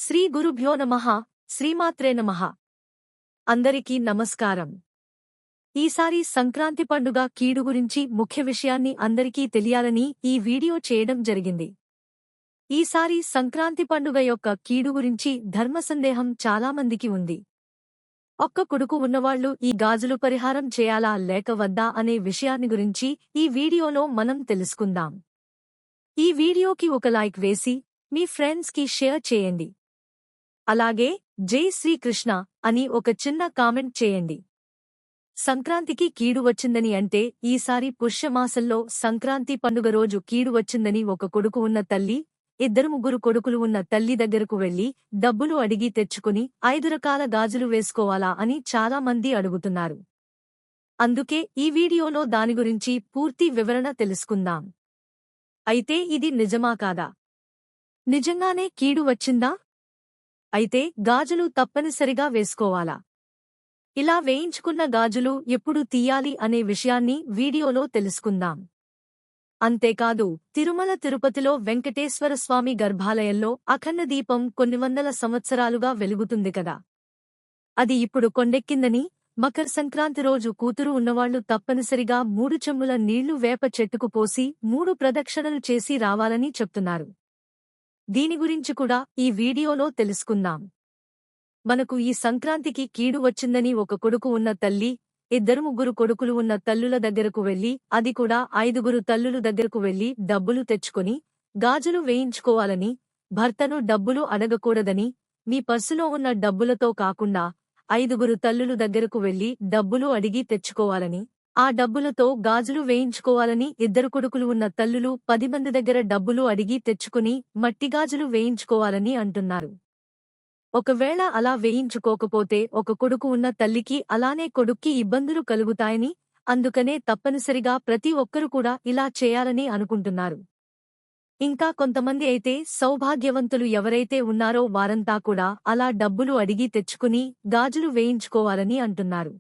శ్రీ గురుభ్యో నమః. శ్రీమాత్రే నమః. అందరికీ నమస్కారం. ఈసారి సంక్రాంతి పండుగ కీడు గురించి ముఖ్య విషయాన్ని అందరికీ తెలియాలని ఈ వీడియో చేయడం జరిగింది. ఈసారి సంక్రాంతి పండుగ యొక్క కీడు గురించి ధర్మ సందేహం చాలామందికి ఉంది. ఒక్క కొడుకు ఉన్నవాళ్లు ఈ గాజులు పరిహారం చేయాలా లేక వద్దా అనే విషయాన్ని గురించి ఈ వీడియోలో మనం తెలుసుకుందాం. ఈ వీడియోకి ఒక లైక్ వేసి మీ ఫ్రెండ్స్కి షేర్ చేయండి. అలాగే జై శ్రీకృష్ణ అని ఒక చిన్న కామెంట్ చేయండి. సంక్రాంతికి కీడు వచ్చిందని అంటే ఈసారి పుష్యమాసంలో సంక్రాంతి పండుగ రోజు కీడు వచ్చిందని ఒక కొడుకు ఉన్న తల్లి, ముగ్గురు కొడుకులు ఉన్న తల్లి దగ్గరకు వెళ్లి డబ్బులు అడిగి తెచ్చుకుని 5 రకాల గాజులు వేసుకోవాలా అని చాలా మంది అడుగుతున్నారు. అందుకే ఈ వీడియోలో దాని గురించి పూర్తి వివరణ తెలుసుకుందాం. అయితే ఇది నిజమా కాదా? నిజంగానే కీడు వచ్చిందా? అయితే గాజులు తప్పనిసరిగా వేసుకోవాలా? ఇలా వేయించుకున్న గాజులు ఎప్పుడు తీయాలి అనే విషయాన్ని వీడియోలో తెలుసుకుందాం. అంతేకాదు, తిరుమల తిరుపతిలో వెంకటేశ్వర స్వామి గర్భాలయంలో అఖండ దీపం కొన్ని వందల సంవత్సరాలుగా వెలుగుతుంది కదా. అది ఇప్పుడు కొండెక్కిందని, మకర సంక్రాంతి రోజు కూతురు ఉన్నవాళ్లు తప్పనిసరిగా 3 చెంబుల నీళ్లు వేప చెట్టుకు పోసి 3 ప్రదక్షిణలు చేసి రావాలని చెప్తున్నారు. దీని గురించి కూడా ఈ వీడియోలో తెలుసుకుందాం. మనకు ఈ సంక్రాంతికి కీడు వచ్చిందని ఒక కొడుకు ఉన్న తల్లి, ముగ్గురు కొడుకులు ఉన్న తల్లుల దగ్గరకు వెళ్లి, అది కూడా 5 తల్లుల దగ్గరకు వెళ్లి డబ్బులు తెచ్చుకొని గాజులు వేయించుకోవాలని, భర్తను డబ్బులు అడగకూడదని, మీ పర్సులో ఉన్న డబ్బులతో కాకుండా 5 తల్లుల దగ్గరకు వెళ్లి డబ్బులు అడిగి తెచ్చుకోవాలని, ఆ డబ్బులతో గాజులు వేయించుకోవాలని 2 కొడుకులు ఉన్న తల్లులు 10 మంది దగ్గర డబ్బులు అడిగి తెచ్చుకుని మట్టిగాజులు వేయించుకోవాలని అంటున్నారు. ఒకవేళ అలా వేయించుకోకపోతే ఒక కొడుకు ఉన్న తల్లికి అలానే కొడుక్కి ఇబ్బందులు కలుగుతాయని, అందుకనే తప్పనిసరిగా ప్రతి ఒక్కరు కూడా ఇలా చేయాలని అనుకుంటున్నారు. ఇంకా కొంతమంది అయితే సౌభాగ్యవంతులు ఎవరైతే ఉన్నారో వారంతా కూడా అలా డబ్బులు అడిగి తెచ్చుకుని గాజులు వేయించుకోవాలని అంటున్నారు.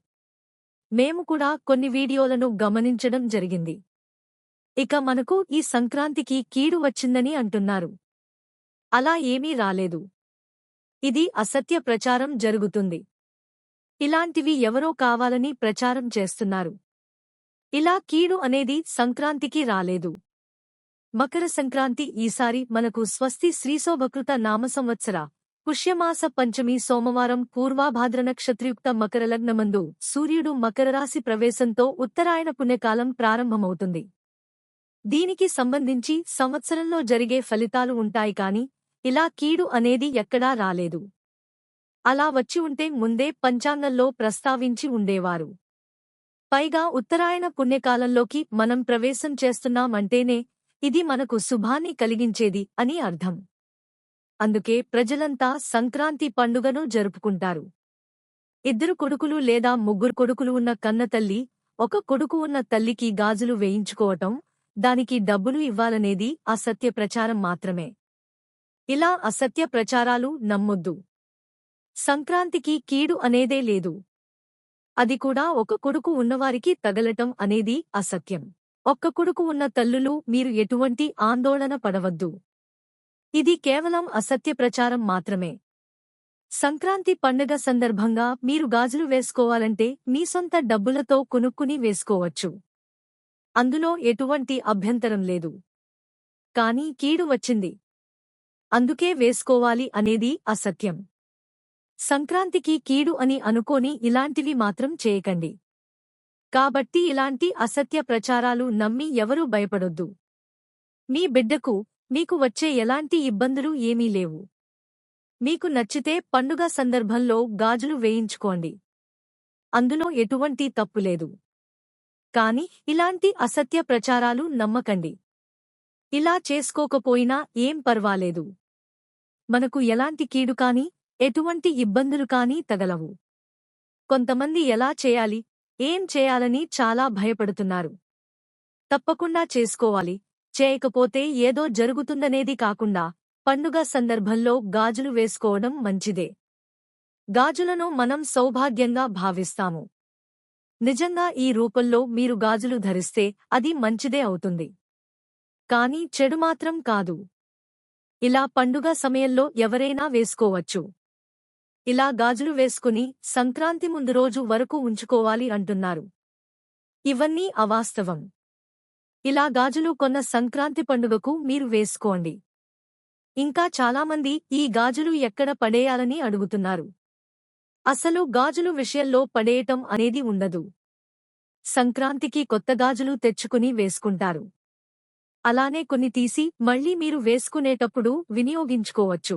మేము కూడా కొన్ని వీడియోలను గమనించడం జరిగింది. ఇక మనకు ఈ సంక్రాంతికి కీడు వచ్చిందని అంటున్నారు. అలా ఏమీ రాలేదు. ఇది అసత్య ప్రచారం జరుగుతుంది. ఇలాంటివి ఎవరో కావాలని ప్రచారం చేస్తున్నారు. ఇలా కీడు అనేది సంక్రాంతికి రాలేదు. మకర సంక్రాంతి ఈసారి మనకు స్వస్తి శ్రీశోభకృత నామ సంవత్సర పుష్యమాస పంచమి సోమవారం పూర్వాభాద్ర నక్షత్రయుక్త మకర లగ్నమందు సూర్యుడు మకర రాశి ప్రవేశంతో ఉత్తరాయణ పుణ్యకాలం ప్రారంభమవుతుంది. దీనికి సంబంధించి సంవత్సరంలో జరిగే ఫలితాలు ఉంటాయి కాని ఇలా కీడు అనేది ఎక్కడా రాలేదు. అలా వచ్చి ఉంటే ముందే పంచాంగంలో ప్రస్తావించి ఉండేవారు. పైగా ఉత్తరాయణ పుణ్యకాలంలోకి మనం ప్రవేశం చేస్తున్నామంటేనే ఇది మనకు శుభాన్ని కలిగించేది అని అర్థం. అందుకే ప్రజలంతా సంక్రాంతి పండుగను జరుపుకుంటారు. 2 కొడుకులు లేదా 3 కొడుకులు ఉన్న కన్నతల్లి, ఒక కొడుకు ఉన్న తల్లికి గాజులు వేయించుకోవటం, దానికి డబ్బులు ఇవ్వాలనేది అసత్య ప్రచారం మాత్రమే. ఇలా అసత్య ప్రచారాలు నమ్మొద్దు. సంక్రాంతికి కీడు అనేదే లేదు. అది కూడా ఒక కొడుకు ఉన్నవారికి తగలటం అనేది అసత్యం. ఒక్క కొడుకు ఉన్న తల్లులు మీరు ఎటువంటి ఆందోళన పడవద్దు. ఇది కేవలం అసత్య ప్రచారం మాత్రమే. సంక్రాంతి పండుగ సందర్భంగా మీరు గాజులు వేసుకోవాలంటే మీ సొంత డబ్బులతో కొనుక్కుని వేసుకోవచ్చు. అందులో ఎటువంటి అభ్యంతరం లేదు. కానీ కీడు వచ్చింది, అందుకే వేసుకోవాలి అనేది అసత్యం. సంక్రాంతికి కీడు అని అనుకోని ఇలాంటివి మాత్రం చేయకండి. కాబట్టి ఇలాంటి అసత్య ప్రచారాలు నమ్మి ఎవరూ భయపడొద్దు. మీ బిడ్డకు, మీకు వచ్చే ఎలాంటి ఇబ్బందులు ఏమీ లేవు. మీకు నచ్చితే పండుగ సందర్భంలో గాజులు వేయించుకోండి. అందులో ఎటువంటి తప్పులేదు. కాని ఇలాంటి అసత్య ప్రచారాలు నమ్మకండి. ఇలా చేసుకోకపోయినా ఏం పర్వాలేదు. మనకు ఎలాంటి కీడు కాని, ఎటువంటి ఇబ్బందులు కాని తగలవు. కొంతమంది ఎలా చేయాలి, ఏం చేయాలని చాలా భయపడుతున్నారు. తప్పకుండా చేసుకోవాలి. చేయకపోతే ఏదో జరుగుతుందనేది కాకుండా పండుగ సందర్భంలో గాజులు వేసుకోవడం మంచిదే. గాజులను మనం సౌభాగ్యంగా భావిస్తాము. నిజంగా ఈ రూపంలో మీరు గాజులు ధరిస్తే అది మంచిదే అవుతుంది. కానీ చెడు మాత్రం కాదు. ఇలా పండుగ సమయంలో ఎవరైనా వేసుకోవచ్చు. ఇలా గాజులు వేసుకుని సంక్రాంతి ముందు రోజు వరకు ఉంచుకోవాలి అంటున్నారు. ఇవన్నీ అవాస్తవం. ఇలా గాజులు కొన్న సంక్రాంతి పండుగకు మీరు వేసుకోండి. ఇంకా చాలామంది ఈ గాజులు ఎక్కడ పడేయాలని అడుగుతున్నారు. అసలు గాజులు విషయంలో పడేయటం అనేది ఉండదు. సంక్రాంతికి కొత్త గాజులు తెచ్చుకుని వేసుకుంటారు. అలానే కొన్ని తీసి మళ్లీ మీరు వేసుకునేటప్పుడు వినియోగించుకోవచ్చు.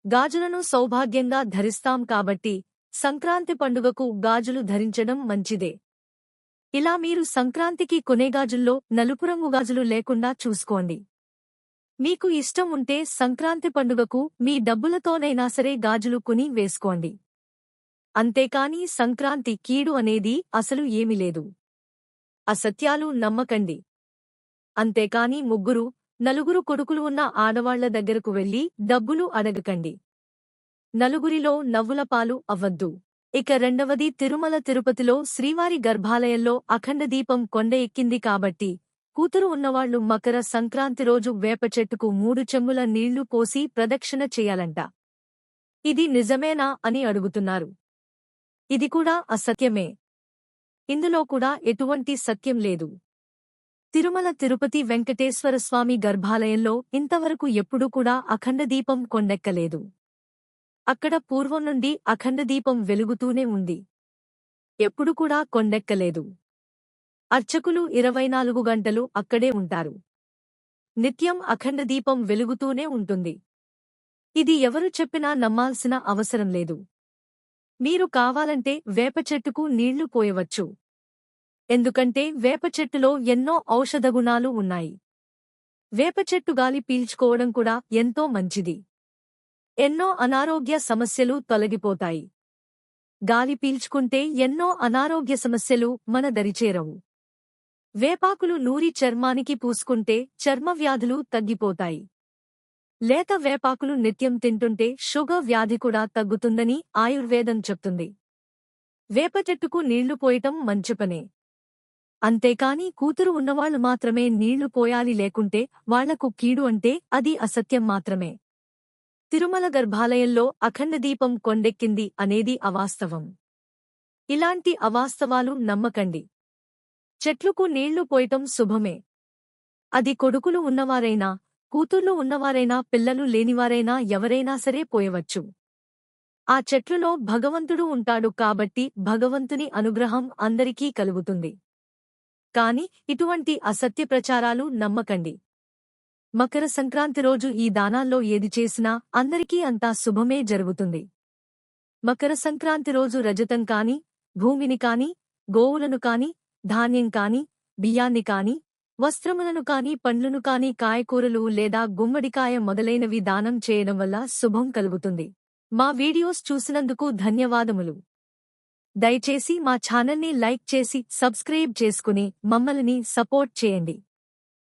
గాజులను సౌభాగ్యంగా ధరిస్తాం కాబట్టి సంక్రాంతి పండుగకు గాజులు ధరించడం మంచిదే. ఇలా మీరు సంక్రాంతికి కొనే గాజుల్లో నలుపు రంగు గాజులు లేకుండా చూసుకోండి. మీకు ఇష్టం ఉంటే సంక్రాంతి పండుగకు మీ డబ్బులతోనైనా సరే గాజులు కొని వేసుకోండి. అంతేకాని సంక్రాంతి కీడు అనేది అసలు ఏమీ లేదు. అసత్యాలు నమ్మకండి. అంతేకాని ముగ్గురు, నలుగురు కొడుకులు ఉన్న ఆడవాళ్ల దగ్గరకు వెళ్లి డబ్బులు అడగకండి. నలుగురిలో నవ్వుల పాలు అవ్వద్దు. ఇక రెండవది, తిరుమల తిరుపతిలో శ్రీవారి గర్భాలయంలో అఖండ దీపం కొండ ఎక్కింది కాబట్టి కూతురు ఉన్నవాళ్లు మకర సంక్రాంతి రోజు వేప చెట్టుకు 3 చెంబుల నీళ్లు పోసి ప్రదక్షిణ చెయ్యాలంట. ఇది నిజమేనా అని అడుగుతున్నారు. ఇది కూడా అసత్యమే. ఇందులో కూడా ఎటువంటి సత్యం లేదు. తిరుమల తిరుపతి వెంకటేశ్వరస్వామి గర్భాలయంలో ఇంతవరకు ఎప్పుడూ కూడా అఖండ దీపం కొండెక్కలేదు. అక్కడ పూర్వం నుండి అఖండ దీపం వెలుగుతూనే ఉంది. ఎప్పుడు కూడా కొండెక్కలేదు. అర్చకులు 24 గంటలు అక్కడే ఉంటారు. నిత్యం అఖండ దీపం వెలుగుతూనే ఉంటుంది. ఇది ఎవరు చెప్పినా నమ్మాల్సిన అవసరం లేదు. మీరు కావాలంటే వేప చెట్టుకు నీళ్లు పోయవచ్చు. ఎందుకంటే వేప చెట్టులో ఎన్నో ఔషధ గుణాలు ఉన్నాయి. వేప చెట్టు గాలి పీల్చుకోవడం కూడా ఎంతో మంచిది. ఎన్నో అనారోగ్య సమస్యలు తొలగిపోతాయి. గాలి పీల్చుకుంటే ఎన్నో అనారోగ్య సమస్యలు మన దరిచేరవు. వేపాకులు నూరి చర్మానికి పూసుకుంటే చర్మవ్యాధులు తగ్గిపోతాయి. లేత వేపాకులు నిత్యం తింటుంటే షుగర్ వ్యాధి కూడా తగ్గుతుందని ఆయుర్వేదం చెప్తుంది. వేప చెట్టుకు నీళ్లు పోయటం మంచిపనే. అంతేకాని కూతురు ఉన్నవాళ్లు మాత్రమే నీళ్లు పోయాలి, లేకుంటే వాళ్లకు కీడు అంటే అది అసత్యం మాత్రమే. తిరుమల గర్భాలయంలో అఖండ దీపం కొండెక్కింది అనేది అవాస్తవం. ఇలాంటి అవాస్తవాలు నమ్మకండి. చెట్లుకు నీళ్లు పోయటం శుభమే. అది కొడుకులు ఉన్నవారైనా, కూతుర్లు ఉన్నవారైనా, పిల్లలు లేనివారైనా ఎవరైనా సరే పోయవచ్చు. ఆ చెట్లులో భగవంతుడు ఉంటాడు కాబట్టి భగవంతుని అనుగ్రహం అందరికీ కలుగుతుంది. కాని ఇటువంటి అసత్య ప్రచారాలు నమ్మకండి. మకర సంక్రాంతి రోజు ఈ దానాల్లో ఏది చేసినా అందరికీ అంతా శుభమే జరుగుతుంది. మకర సంక్రాంతి రోజు రజతం కాని, భూమిని కాని, గోవులను కాని, ధాన్యం కాని, బియ్యాన్ని కాని, వస్త్రములను కాని, పండ్లను కాని, కాయకూరలు లేదా గుమ్మడికాయ మొదలైనవి దానం చేయడం వల్ల శుభం కలుగుతుంది. మా వీడియోస్ చూసినందుకు ధన్యవాదములు. దయచేసి మా ఛానల్ని లైక్ చేసి సబ్స్క్రైబ్ చేసుకుని మమ్మల్ని సపోర్ట్ చేయండి.